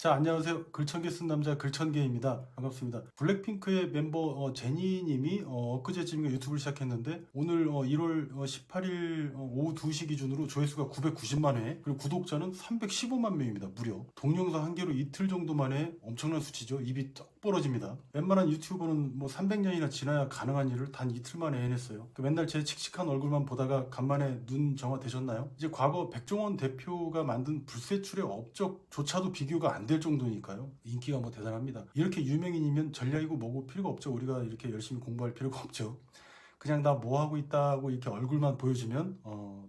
자, 안녕하세요. 글천개 쓴 남자 글천개입니다. 반갑습니다. 블랙핑크의 멤버 제니님이 엊그제쯤인가 유튜브를 시작했는데 오늘 1월 18일 오후 2시 기준으로 조회수가 990만 회, 그리고 구독자는 315만 명입니다. 무려 동영상 한 개로 이틀 정도 만에 엄청난 수치죠. 입이 떡 벌어집니다. 웬만한 유튜버는 뭐 300년이나 지나야 가능한 일을 단 이틀 만에 해냈어요. 맨날 제 칙칙한 얼굴만 보다가 간만에 눈 정화되셨나요? 이제 과거 백종원 대표가 만든 불세출의 업적조차도 비교가 안 될 정도니까요. 인기가 뭐 대단합니다. 이렇게 유명인이면 전략이고 뭐고 필요가 없죠. 우리가 이렇게 열심히 공부할 필요가 없죠. 그냥 나 뭐 하고 있다고 이렇게 얼굴만 보여주면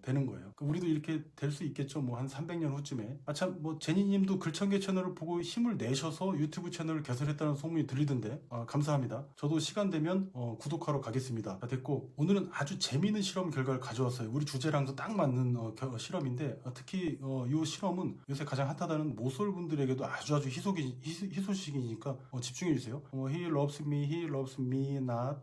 되는 거예요. 우리도 이렇게 될 수 있겠죠. 뭐 한 300년 후쯤에. 참 뭐 제니님도 글천개 채널을 보고 힘을 내셔서 유튜브 채널을 개설했다는 소문이 들리던데 감사합니다. 저도 시간 되면 구독하러 가겠습니다. 다 됐고, 오늘은 아주 재미있는 실험 결과를 가져왔어요. 우리 주제랑도 딱 맞는 실험인데 특히 이 실험은 요새 가장 핫하다는 모쏠분들에게도 아주 희소식이니까 집중해 주세요. He loves me, he loves me not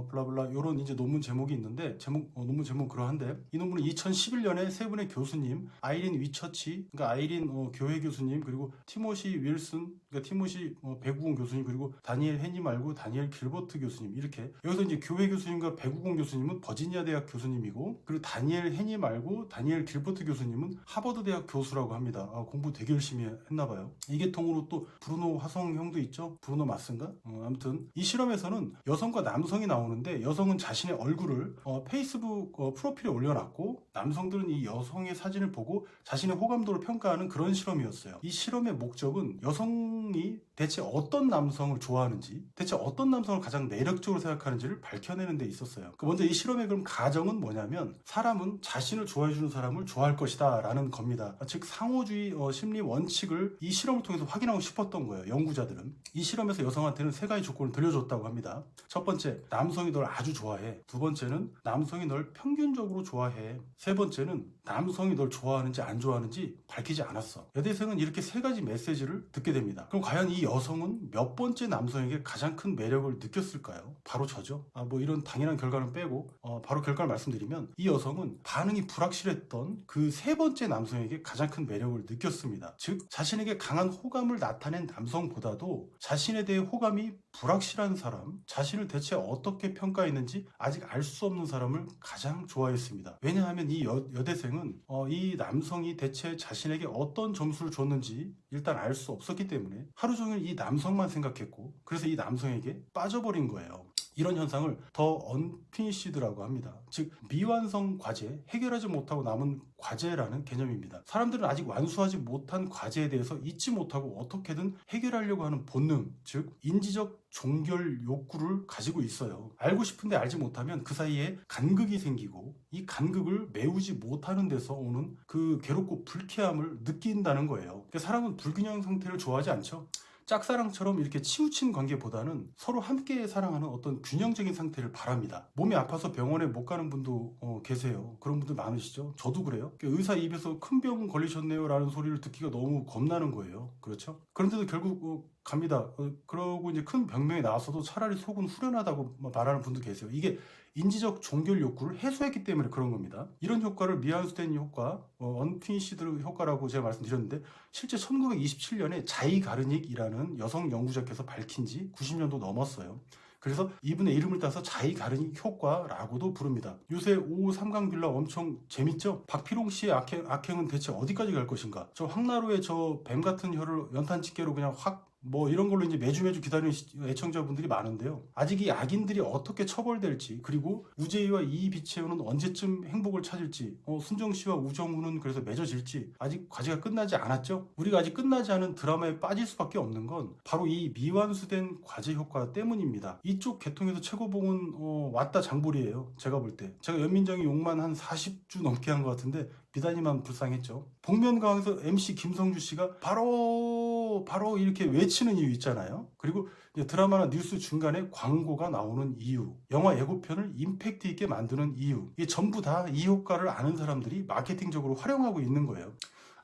블라블라 이런 이제 논문 제목이 있는데 논문 제목은 그러한데, 이 논문은 2011년에 세 분의 교수님, 아이린 위처치, 그러니까 아이린 교회 교수님, 그리고 티모시 윌슨, 그러니까 티모시 배구공 교수님, 그리고 다니엘 헤니 말고 다니엘 길버트 교수님, 이렇게 여기서 이제 교회 교수님과 배구공 교수님은 버지니아 대학 교수님이고, 그리고 다니엘 헤니 말고 다니엘 길버트 교수님은 하버드 대학 교수라고 합니다. 공부 되게 열심히 했나 봐요. 이게 통으로 또 브루노 화성 형도 있죠. 브루노 마스인가? 아무튼 이 실험에서는 여성과 남성이 나오는데, 여성은 자신의 얼굴을 페이스북 프로필에 올려놨고, 남성들은 이 여성의 사진을 보고 자신의 호감도를 평가하는 그런 실험이었어요. 이 실험의 목적은 여성이 대체 어떤 남성을 좋아하는지, 대체 어떤 남성을 가장 매력적으로 생각하는지를 밝혀내는 데 있었어요. 먼저 이 실험의 그럼 가정은 뭐냐면, 사람은 자신을 좋아해주는 사람을 좋아할 것이다 라는 겁니다. 즉 상호주의 심리 원칙을 이 실험을 통해서 확인하고 싶었던 거예요. 연구자들은 이 실험에서 여성한테는 세 가지 조건을 들려줬다고 합니다. 첫 번째, 남성이 널 아주 좋아해. 두 번째는 남성이 널 평균적으로 좋아해. 세 번째는 남성이 널 좋아하는지 안 좋아하는지 밝히지 않았어. 여대생은 이렇게 세 가지 메시지를 듣게 됩니다. 그럼 과연 이 여성은 몇 번째 남성에게 가장 큰 매력을 느꼈을까요? 바로 저죠. 뭐 이런 당연한 결과는 빼고 바로 결과를 말씀드리면, 이 여성은 반응이 불확실했던 그 세 번째 남성에게 가장 큰 매력을 느꼈습니다. 즉 자신에게 강한 호감을 나타낸 남성보다도 자신에 대해 호감이 불확실한 사람, 자신을 대체 어떻게 평가했는지 아직 알 수 없는 사람을 가장 좋아했습니다. 왜냐하면 이 여대생은 이 남성이 대체 자신에게 어떤 점수를 줬는지 일단 알 수 없었기 때문에 하루 종일 이 남성만 생각했고, 그래서 이 남성에게 빠져버린 거예요. 이런 현상을 더 언피니시드라고 합니다. 즉 미완성 과제, 해결하지 못하고 남은 과제라는 개념입니다. 사람들은 아직 완수하지 못한 과제에 대해서 잊지 못하고 어떻게든 해결하려고 하는 본능, 즉 인지적 종결 욕구를 가지고 있어요. 알고 싶은데 알지 못하면 그 사이에 간극이 생기고, 이 간극을 메우지 못하는 데서 오는 그 괴롭고 불쾌함을 느낀다는 거예요. 그러니까 사람은 불균형 상태를 좋아하지 않죠. 짝사랑처럼 이렇게 치우친 관계보다는 서로 함께 사랑하는 어떤 균형적인 상태를 바랍니다. 몸이 아파서 병원에 못 가는 분도 계세요. 그런 분들 많으시죠? 저도 그래요. 의사 입에서 큰 병 걸리셨네요 라는 소리를 듣기가 너무 겁나는 거예요. 그렇죠? 그런데도 결국 갑니다. 그러고 이제 큰 병명이 나와서도 차라리 속은 후련하다고 말하는 분도 계세요. 이게 인지적 종결 욕구를 해소했기 때문에 그런 겁니다. 이런 효과를 미완수된 효과, 언피니시드 효과라고 제가 말씀드렸는데, 실제 1927년에 자이 가르닉이라는 여성 연구자께서 밝힌 지 90년도 넘었어요. 그래서 이분의 이름을 따서 자이 가르닉 효과라고도 부릅니다. 요새 5호 삼강빌라 엄청 재밌죠? 박피롱 씨의 악행은 대체 어디까지 갈 것인가? 저 황나루의 저 뱀 같은 혀를 연탄 집게로 그냥 확 이런 걸로 이제 매주 기다리는 애청자분들이 많은데요. 아직 이 악인들이 어떻게 처벌될지, 그리고 우재희와 이비채우는 언제쯤 행복을 찾을지, 순정 씨와 우정우는 그래서 맺어질지 아직 과제가 끝나지 않았죠. 우리가 아직 끝나지 않은 드라마에 빠질 수밖에 없는 건 바로 이 미완수된 과제 효과 때문입니다. 이쪽 계통에서 최고봉은 왔다 장볼이에요. 제가 볼 때. 제가 연민정이 욕만 한 40주 넘게 한 것 같은데 비단이만 불쌍했죠. 복면가왕에서 MC 김성주 씨가 바로 이렇게 외치는 이유 있잖아요. 그리고 드라마나 뉴스 중간에 광고가 나오는 이유, 영화 예고편을 임팩트 있게 만드는 이유, 이게 전부 다 이 효과를 아는 사람들이 마케팅적으로 활용하고 있는 거예요.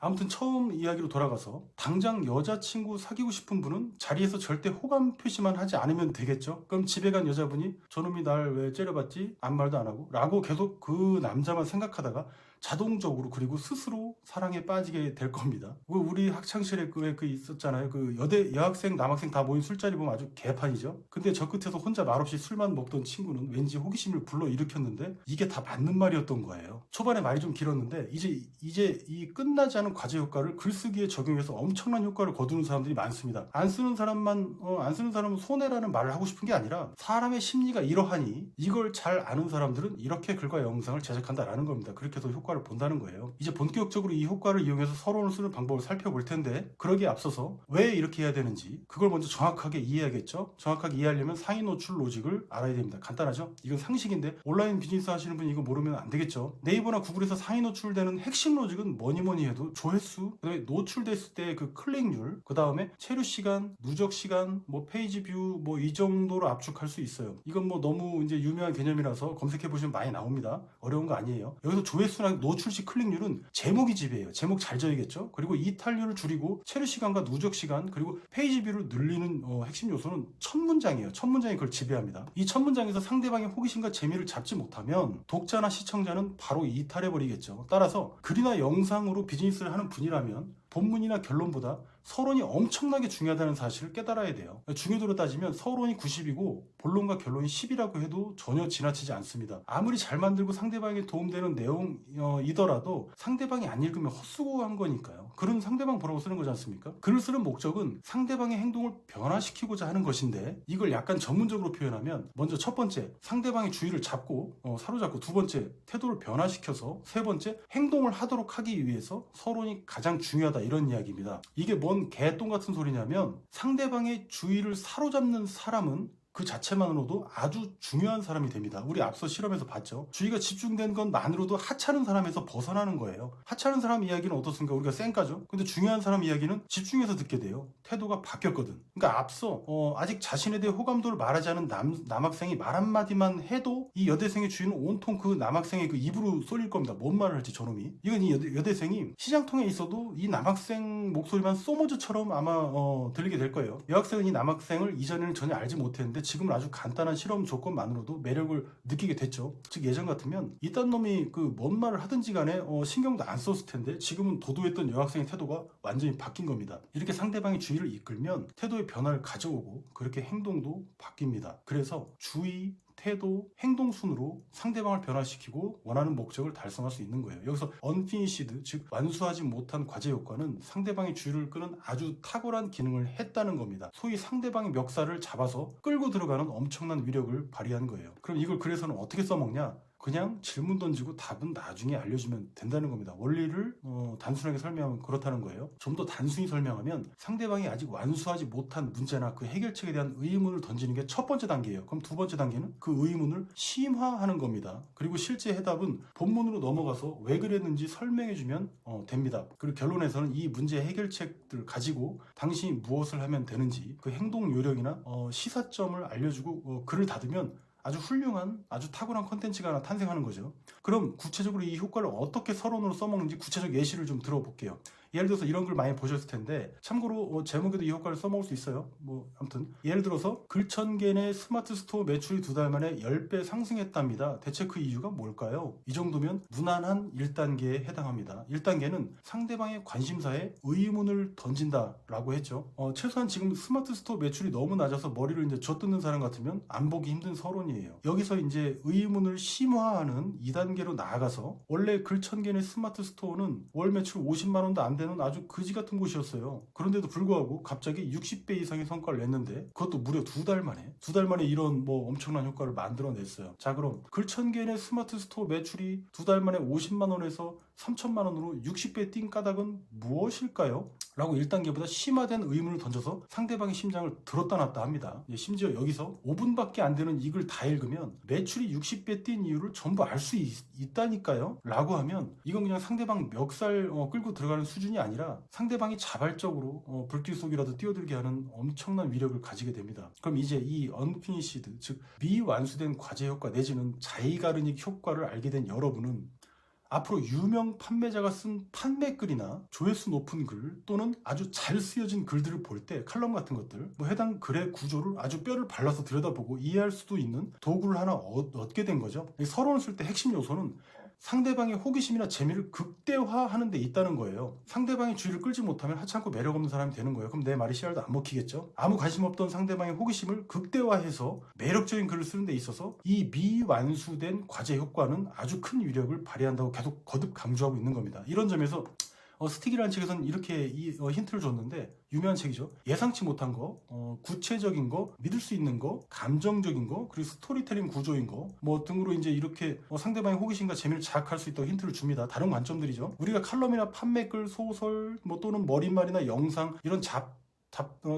아무튼 처음 이야기로 돌아가서, 당장 여자친구 사귀고 싶은 분은 자리에서 절대 호감 표시만 하지 않으면 되겠죠. 그럼 집에 간 여자분이 저놈이 날 왜 째려봤지? 아무 말도 안 하고 라고 계속 그 남자만 생각하다가 자동적으로 그리고 스스로 사랑에 빠지게 될 겁니다. 우리 학창시절에 그 있었잖아요. 그 여학생 남학생 다 모인 술자리 보면 아주 개판이죠. 근데 저 끝에서 혼자 말없이 술만 먹던 친구는 왠지 호기심을 불러일으켰는데 이게 다 맞는 말이었던 거예요. 초반에 말이 좀 길었는데 이제 이 끝나지 않은 과제 효과를 글쓰기에 적용해서 엄청난 효과를 거두는 사람들이 많습니다. 안 쓰는 사람은 손해라는 말을 하고 싶은 게 아니라 사람의 심리가 이러하니 이걸 잘 아는 사람들은 이렇게 글과 영상을 제작한다라는 겁니다. 그렇게 해서 효과를 본다는 거예요. 이제 본격적으로 이 효과를 이용해서 서론을 쓰는 방법을 살펴볼 텐데 그러기에 앞서서 왜 이렇게 해야 되는지 그걸 먼저 정확하게 이해해야겠죠. 정확하게 이해하려면 상위 노출 로직을 알아야 됩니다. 간단하죠? 이건 상식인데 온라인 비즈니스 하시는 분이 이거 모르면 안 되겠죠. 네이버나 구글에서 상위 노출되는 핵심 로직은 뭐니 해도 조회수, 그다음에 노출됐을 때 그 클릭률, 그 다음에 체류 시간, 누적 시간, 뭐 페이지 뷰, 뭐 이 정도로 압축할 수 있어요. 이건 뭐 너무 이제 유명한 개념이라서 검색해 보시면 많이 나옵니다. 어려운 거 아니에요. 여기서 조회수나 노출 시 클릭률은 제목이 지배예요. 제목 잘 져야겠죠. 그리고 이탈률을 줄이고 체류 시간과 누적 시간 그리고 페이지 뷰를 늘리는 핵심 요소는 첫 문장이에요. 첫 문장이 그걸 지배합니다. 이 첫 문장에서 상대방의 호기심과 재미를 잡지 못하면 독자나 시청자는 바로 이탈해 버리겠죠. 따라서 글이나 영상으로 비즈니스를 하는 분이라면 본문이나 결론보다 서론이 엄청나게 중요하다는 사실을 깨달아야 돼요. 중요도로 따지면 서론이 90이고 본론과 결론이 10이라고 해도 전혀 지나치지 않습니다. 아무리 잘 만들고 상대방에 도움되는 내용이더라도 상대방이 안 읽으면 헛수고한 거니까요. 글은 상대방 보라고 쓰는 거지 않습니까? 글을 쓰는 목적은 상대방의 행동을 변화시키고자 하는 것인데 이걸 약간 전문적으로 표현하면 먼저 첫 번째 상대방의 주의를 잡고 사로잡고 두 번째 태도를 변화시켜서 세 번째 행동을 하도록 하기 위해서 서론이 가장 중요하다 이런 이야기입니다. 이게 뭔 개똥 같은 소리냐면 상대방의 주의를 사로잡는 사람은 그 자체만으로도 아주 중요한 사람이 됩니다. 우리 앞서 실험에서 봤죠. 주의가 집중된 것만으로도 하찮은 사람에서 벗어나는 거예요. 하찮은 사람 이야기는 어떻습니까? 우리가 쌩까죠. 근데 중요한 사람 이야기는 집중해서 듣게 돼요. 태도가 바뀌었거든. 그러니까 앞서 아직 자신에 대해 호감도를 말하지 않은 남학생이 말 한마디만 해도 이 여대생의 주의는 온통 그 남학생의 그 입으로 쏠릴 겁니다. 뭔 말을 할지 저놈이. 이건 이 여대생이 시장통에 있어도 이 남학생 목소리만 소모즈처럼 아마 들리게 될 거예요. 여학생은 이 남학생을 이전에는 전혀 알지 못했는데 지금은 아주 간단한 실험 조건만으로도 매력을 느끼게 됐죠. 즉 예전 같으면 이딴 놈이 그 뭔 말을 하든지 간에 신경도 안 썼을 텐데 지금은 도도했던 여학생의 태도가 완전히 바뀐 겁니다. 이렇게 상대방의 주의를 이끌면 태도의 변화를 가져오고 그렇게 행동도 바뀝니다. 그래서 주의, 태도, 행동 순으로 상대방을 변화시키고 원하는 목적을 달성할 수 있는 거예요. 여기서 unfinished, 즉 완수하지 못한 과제 효과는 상대방의 주의를 끄는 아주 탁월한 기능을 했다는 겁니다. 소위 상대방의 멱살을 잡아서 끌고 들어가는 엄청난 위력을 발휘한 거예요. 그럼 이걸 그래서는 어떻게 써먹냐? 그냥 질문 던지고 답은 나중에 알려주면 된다는 겁니다. 원리를 단순하게 설명하면 그렇다는 거예요. 좀 더 단순히 설명하면 상대방이 아직 완수하지 못한 문제나 그 해결책에 대한 의문을 던지는 게 첫 번째 단계예요. 그럼 두 번째 단계는 그 의문을 심화하는 겁니다. 그리고 실제 해답은 본문으로 넘어가서 왜 그랬는지 설명해주면 됩니다. 그리고 결론에서는 이 문제 해결책들 가지고 당신이 무엇을 하면 되는지 그 행동 요령이나 시사점을 알려주고 글을 닫으면 아주 훌륭한, 아주 탁월한 컨텐츠가 하나 탄생하는 거죠. 그럼 구체적으로 이 효과를 어떻게 서론으로 써먹는지 구체적 예시를 좀 들어볼게요. 예를 들어서 이런 글 많이 보셨을 텐데 참고로 제목에도 이 효과를 써먹을 수 있어요. 아무튼 예를 들어서 글 1000개 내 스마트 스토어 매출이 2달 만에 10배 상승했답니다. 대체 그 이유가 뭘까요? 이 정도면 무난한 1단계에 해당합니다. 1단계는 상대방의 관심사에 의문을 던진다라고 했죠. 최소한 지금 스마트 스토어 매출이 너무 낮아서 머리를 이제 젖뜯는 사람 같으면 안 보기 힘든 서론이에요. 여기서 이제 의문을 심화하는 2단계로 나아가서 원래 글 1000개 내 스마트 스토어는 월 매출 50만 원도 안 되는 아주 거지 같은 곳이었어요. 그런데도 불구하고 갑자기 60배 이상의 성과를 냈는데 그것도 무려 2달 만에 이런 엄청난 효과를 만들어냈어요. 자, 그럼 글 1000개 내 스마트 스토어 매출이 2달 만에 50만 원에서 3천만 원으로 60배 뛴 까닭은 무엇일까요? 라고 1단계보다 심화된 의문을 던져서 상대방의 심장을 들었다 놨다 합니다. 심지어 여기서 5분밖에 안 되는 이 글 다 읽으면 매출이 60배 뛴 이유를 전부 알 수 있다니까요? 라고 하면 이건 그냥 상대방 멱살 끌고 들어가는 수준이 아니라 상대방이 자발적으로 불길 속이라도 뛰어들게 하는 엄청난 위력을 가지게 됩니다. 그럼 이제 이 unfinished, 즉 미완수된 과제 효과 내지는 자이가르닉 효과를 알게 된 여러분은 앞으로 유명 판매자가 쓴 판매글이나 조회수 높은 글 또는 아주 잘 쓰여진 글들을 볼 때 칼럼 같은 것들 해당 글의 구조를 아주 뼈를 발라서 들여다보고 이해할 수도 있는 도구를 하나 얻게 된 거죠. 서론을 쓸 때 핵심 요소는 상대방의 호기심이나 재미를 극대화하는 데 있다는 거예요. 상대방의 주의를 끌지 못하면 하찮고 매력 없는 사람이 되는 거예요. 그럼 내 말이 씨알도 안 먹히겠죠? 아무 관심 없던 상대방의 호기심을 극대화해서 매력적인 글을 쓰는 데 있어서 이 미완수된 과제 효과는 아주 큰 위력을 발휘한다고 계속 거듭 강조하고 있는 겁니다. 이런 점에서 스틱이라는 책에서는 이렇게 힌트를 줬는데, 유명한 책이죠. 예상치 못한 거, 구체적인 거, 믿을 수 있는 거, 감정적인 거, 그리고 스토리텔링 구조인 거, 뭐 등으로 이제 이렇게 상대방의 호기심과 재미를 자극할 수 있다고 힌트를 줍니다. 다른 관점들이죠. 우리가 칼럼이나 판매글, 소설, 뭐 또는 머릿말이나 영상, 이런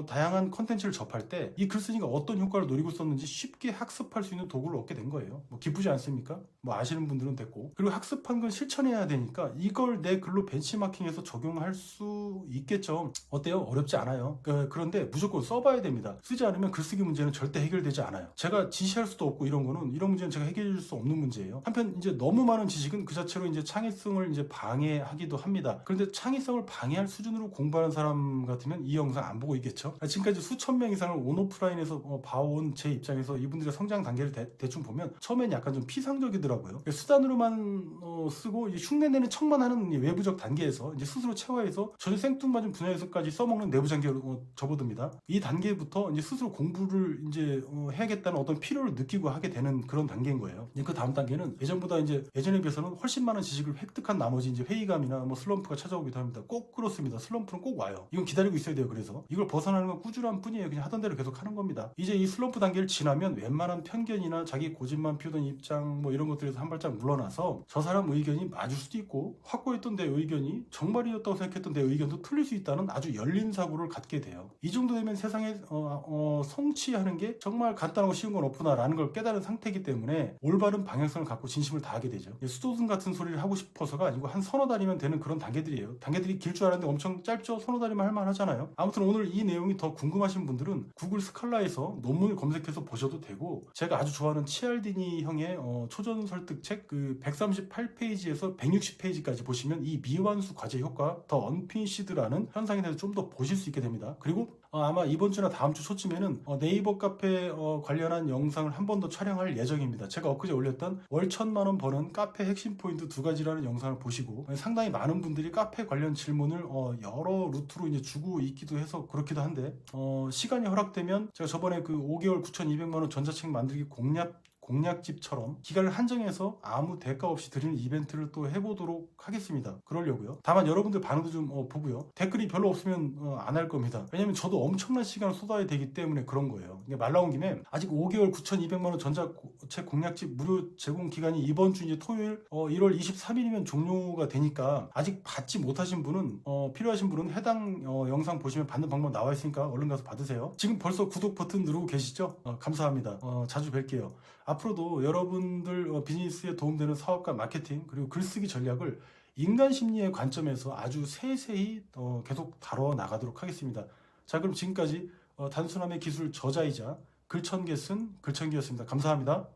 다양한 컨텐츠를 접할 때 이 글쓴이가 어떤 효과를 노리고 썼는지 쉽게 학습할 수 있는 도구를 얻게 된 거예요. 뭐 기쁘지 않습니까? 뭐 아시는 분들은 됐고, 그리고 학습한 걸 실천해야 되니까 이걸 내 글로 벤치마킹해서 적용할 수 있겠죠. 어때요? 어렵지 않아요. 그런데 무조건 써봐야 됩니다. 쓰지 않으면 글쓰기 문제는 절대 해결되지 않아요. 제가 지시할 수도 없고 이런 문제는 제가 해결해 줄 수 없는 문제예요. 한편 이제 너무 많은 지식은 그 자체로 이제 창의성을 이제 방해하기도 합니다. 그런데 창의성을 방해할 수준으로 공부하는 사람 같으면 이 영상 안 보고 있겠죠. 지금까지 수천 명 이상을 온오프라인에서 봐온 제 입장에서 이분들의 성장 단계를 대충 보면 처음엔 약간 좀 피상적이더라고요. 수단으로만 쓰고 흉내내는 척만 하는 외부적 단계에서 이제 스스로 체화해서 전혀 생뚱맞은 분야에서까지 써먹는 내부 단계로 접어듭니다. 이 단계부터 이제 스스로 공부를 이제 해야겠다는 어떤 필요를 느끼고 하게 되는 그런 단계인 거예요. 그 다음 단계는 예전에 비해서는 훨씬 많은 지식을 획득한 나머지 이제 회의감이나 뭐 슬럼프가 찾아오기도 합니다. 꼭 그렇습니다. 슬럼프는 꼭 와요. 이건 기다리고 있어야 돼요. 그래서 이걸 벗어나는 건 꾸준한 뿐이에요. 그냥 하던 대로 계속 하는 겁니다. 이제 이 슬럼프 단계를 지나면 웬만한 편견이나 자기 고집만 피우던 입장 뭐 이런 것들에서 한 발짝 물러나서 저 사람 의견이 맞을 수도 있고, 확고했던 내 의견이 정말이었다고 생각했던 내 의견도 틀릴 수 있다는 아주 열린 사고를 갖게 돼요. 이 정도 되면 세상에 성취하는 게 정말 간단하고 쉬운 건 없구나라는 걸 깨달은 상태이기 때문에 올바른 방향성을 갖고 진심을 다하게 되죠. 수도승 같은 소리를 하고 싶어서가 아니고 한 서너 달이면 되는 그런 단계들이에요. 단계들이 길 줄 알았는데 엄청 짧죠? 서너 달이면 할만하잖아요. 아무튼 오늘 이 내용이 더 궁금하신 분들은 구글 스칼라에서 논문을 검색해서 보셔도 되고, 제가 아주 좋아하는 치알디니 형의 초전 설득책 그 138페이지에서 160페이지까지 보시면 이 미완수 과제 효과 더 언피니시드라는 현상에 대해서 좀 더 보실 수 있게 됩니다. 그리고 아마 이번 주나 다음 주 초쯤에는 네이버 카페 관련한 영상을 한 번 더 촬영할 예정입니다. 제가 엊그제 올렸던 월 1,000만 원 버는 카페 핵심 포인트 2가지라는 영상을 보시고, 상당히 많은 분들이 카페 관련 질문을 여러 루트로 이제 주고 있기도 해서 그렇기도 한데, 시간이 허락되면 제가 저번에 그 5개월 9,200만 원 전자책 만들기 공략집처럼 기간을 한정해서 아무 대가 없이 드리는 이벤트를 또 해보도록 하겠습니다. 그러려고요. 다만 여러분들 반응도 좀 보고요. 댓글이 별로 없으면 안 할 겁니다. 왜냐면 저도 엄청난 시간을 쏟아야 되기 때문에 그런 거예요. 말 나온 김에 아직 5개월 9,200만 원 전자책 공략집 무료 제공 기간이 이번 주 이제 토요일 1월 23일이면 종료가 되니까 아직 받지 못하신 분은 필요하신 분은 해당 영상 보시면 받는 방법 나와 있으니까 얼른 가서 받으세요. 지금 벌써 구독 버튼 누르고 계시죠? 감사합니다. 자주 뵐게요. 앞으로도 여러분들 비즈니스에 도움되는 사업과 마케팅 그리고 글쓰기 전략을 인간 심리의 관점에서 아주 세세히 계속 다뤄 나가도록 하겠습니다. 자, 그럼 지금까지 단순함의 기술 저자이자 글천개 쓴 글천기였습니다. 감사합니다.